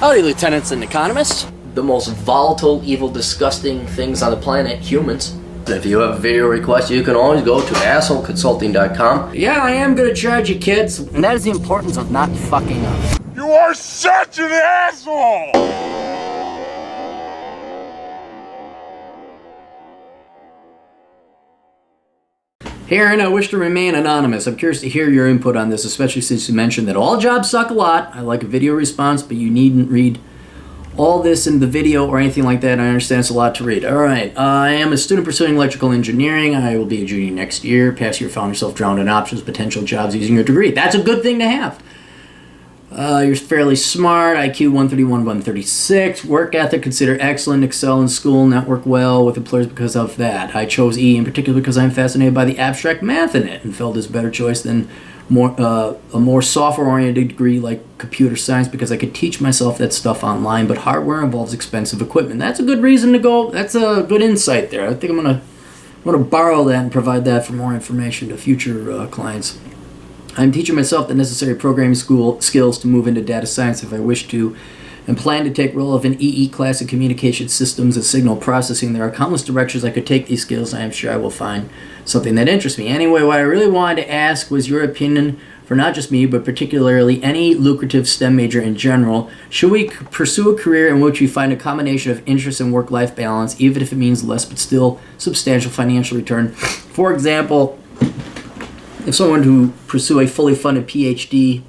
Howdy, lieutenants and economists. The most volatile, evil, disgusting things on the planet, humans. If you have a video request, you can always go to assholeconsulting.com. Yeah, I am gonna charge you, kids. And that is the importance of not fucking up. You are such an asshole! Hey Aaron, I wish to remain anonymous. I'm curious to hear your input on this, especially since you mentioned that all jobs suck a lot. I like a video response, but you needn't read all this in the video or anything like that. I understand it's a lot to read. All right, I am a student pursuing electrical engineering. I will be a junior next year. Past year, found yourself drowned in options, potential jobs using your degree. That's a good thing to have. You're fairly smart, IQ 131, 136, work ethic, consider excellent, excel in school, network well with employers because of that. I chose E in particular because I'm fascinated by the abstract math in it and felt it's a better choice than a more software-oriented degree like computer science because I could teach myself that stuff online, but hardware involves expensive equipment. That's a good reason to go. That's a good insight there. I think I'm gonna borrow that and provide that for more information to future clients. I'm teaching myself the necessary programming skills to move into data science if I wish to, and plan to take relevant EE class in communication systems and signal processing. There are countless directions I could take these skills. I am sure I will find something that interests me. Anyway, what I really wanted to ask was your opinion for not just me, but particularly any lucrative STEM major in general. Should we pursue a career in which we find a combination of interest and work-life balance, even if it means less but still substantial financial return? For example, if someone who pursue a fully funded PhD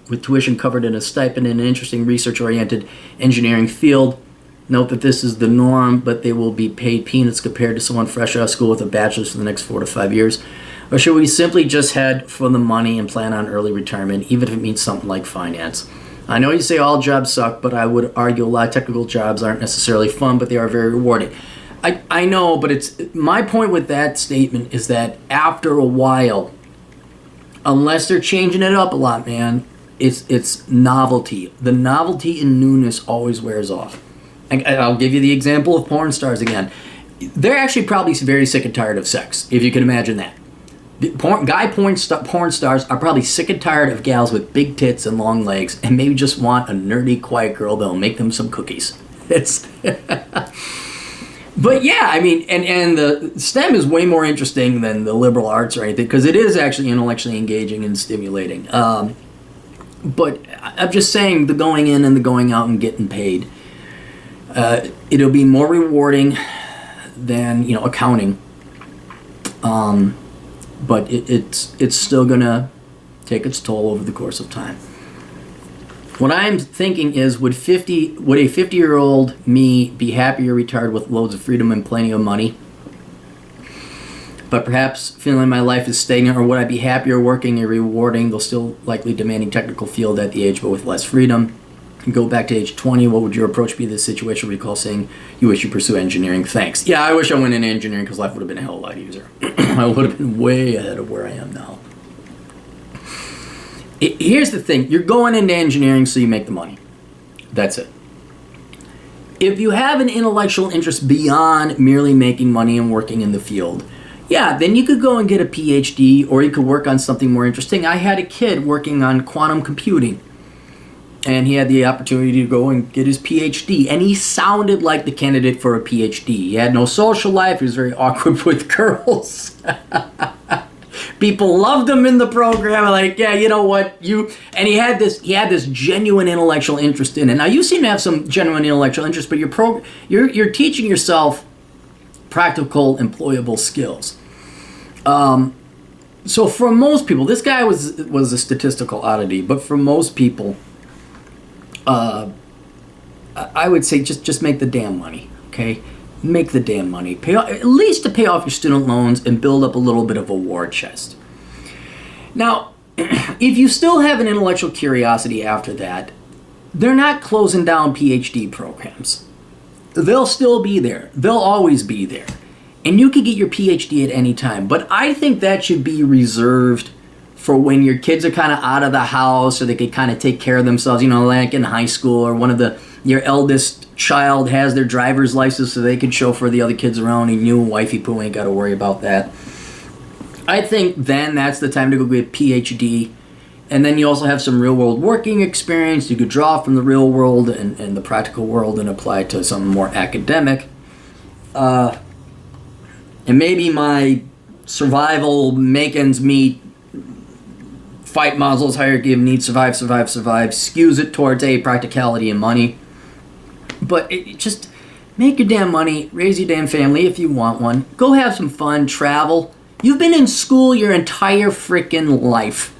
with tuition covered and a stipend in an interesting research-oriented engineering field, note that this is the norm, but they will be paid peanuts compared to someone fresh out of school with a bachelor's for the next 4 to 5 years. Or should we simply just head for the money and plan on early retirement, even if it means something like finance? I know you say all jobs suck, but I would argue a lot of technical jobs aren't necessarily fun, but they are very rewarding. I know, but it's my point with that statement is that after a while, unless they're changing it up a lot, man, it's novelty. The novelty and newness always wears off. I'll give you the example of porn stars again. They're actually probably very sick and tired of sex, if you can imagine that. Porn stars are probably sick and tired of gals with big tits and long legs and maybe just want a nerdy, quiet girl that'll make them some cookies. It's... But yeah, I mean, and the STEM is way more interesting than the liberal arts or anything because it is actually intellectually engaging and stimulating. But I'm just saying the going in and the going out and getting paid, it'll be more rewarding than, accounting. But it's still going to take its toll over the course of time. What I'm thinking is, would a 50-year-old me be happier retired with loads of freedom and plenty of money, but perhaps feeling my life is stagnant, or would I be happier working a rewarding, though still likely demanding technical field at the age, but with less freedom? And go back to age 20, what would your approach be to this situation? Recall saying you wish you pursue engineering. Thanks. Yeah, I wish I went into engineering because life would have been a hell of a lot easier. I would have been way ahead of where I am now. Here's the thing. You're going into engineering so you make the money. That's it. If you have an intellectual interest beyond merely making money and working in the field, yeah, then you could go and get a PhD or you could work on something more interesting. I had a kid working on quantum computing, and he had the opportunity to go and get his PhD, and he sounded like the candidate for a PhD. He had no social life. He was very awkward with girls. People loved him in the program. Like, yeah, you know what? And he had this genuine intellectual interest in it. Now you seem to have some genuine intellectual interest, but you're teaching yourself practical, employable skills. So for most people, this guy was a statistical oddity, but for most people, I would say just make the damn money, okay? Make the damn money. At least to pay off your student loans and build up a little bit of a war chest. Now, if you still have an intellectual curiosity after that, they're not closing down PhD programs. They'll still be there. They'll always be there. And you can get your PhD at any time. But I think that should be reserved for when your kids are kind of out of the house or they can kind of take care of themselves, like in high school, or your eldest child has their driver's license so they can chauffeur the other kids around and you and wifey poo ain't got to worry about that. I think then that's the time to go get a PhD And then you also have some real world working experience. You could draw from the real world and the practical world and apply it to something more academic. And maybe my survival, make ends meet, fight Maslow's hierarchy of needs, survive, skews it towards practicality and money. But just make your damn money, raise your damn family if you want one. Go have some fun, travel. You've been in school your entire freaking life.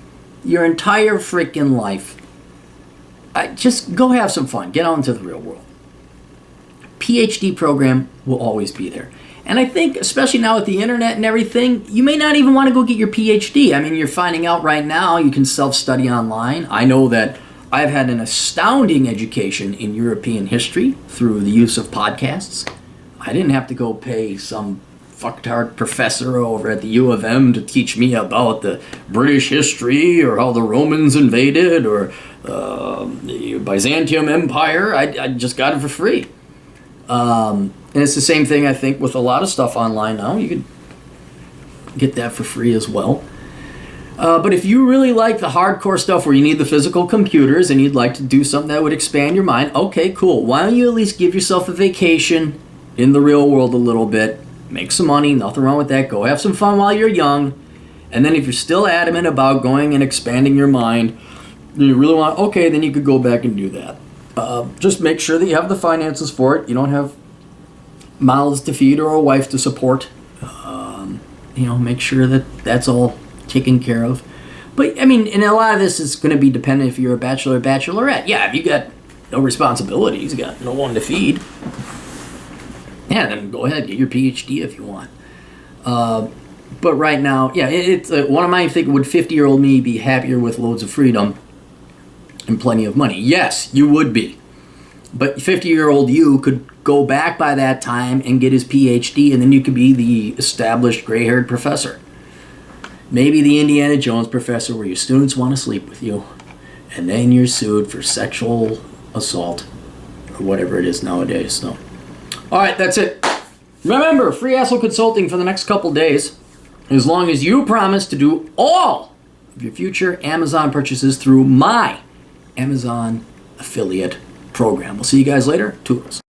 Just go have some fun. Get out into the real world. PhD program will always be there. And I think, especially now with the internet and everything, you may not even want to go get your PhD. I mean, you're finding out right now you can self-study online. I know that I've had an astounding education in European history through the use of podcasts. I didn't have to go pay some fucktard professor over at the U of M to teach me about the British history or how the Romans invaded or the Byzantium Empire. I just got it for free. And it's the same thing, I think, with a lot of stuff online now. You could get that for free as well. But if you really like the hardcore stuff where you need the physical computers and you'd like to do something that would expand your mind, okay, cool. Why don't you at least give yourself a vacation in the real world a little bit? Make some money, nothing wrong with that. Go have some fun while you're young. And then if you're still adamant about going and expanding your mind, you really want, okay, then you could go back and do that. Just make sure that you have the finances for it. You don't have mouths to feed or a wife to support. Make sure that that's all taken care of. But, I mean, and a lot of this is going to be dependent if you're a bachelor or bachelorette. Yeah, if you got no responsibilities, you got no one to feed, yeah, then go ahead, get your PhD if you want. But right now, yeah, it's one of my thinking, would 50-year-old me be happier with loads of freedom and plenty of money? Yes, you would be. But 50-year-old you could go back by that time and get his PhD, and then you could be the established gray-haired professor. Maybe the Indiana Jones professor where your students want to sleep with you, and then you're sued for sexual assault or whatever it is nowadays. So, all right, that's it. Remember, free asshole consulting for the next couple days, as long as you promise to do all of your future Amazon purchases through my Amazon affiliate program. We'll see you guys later. Toodles.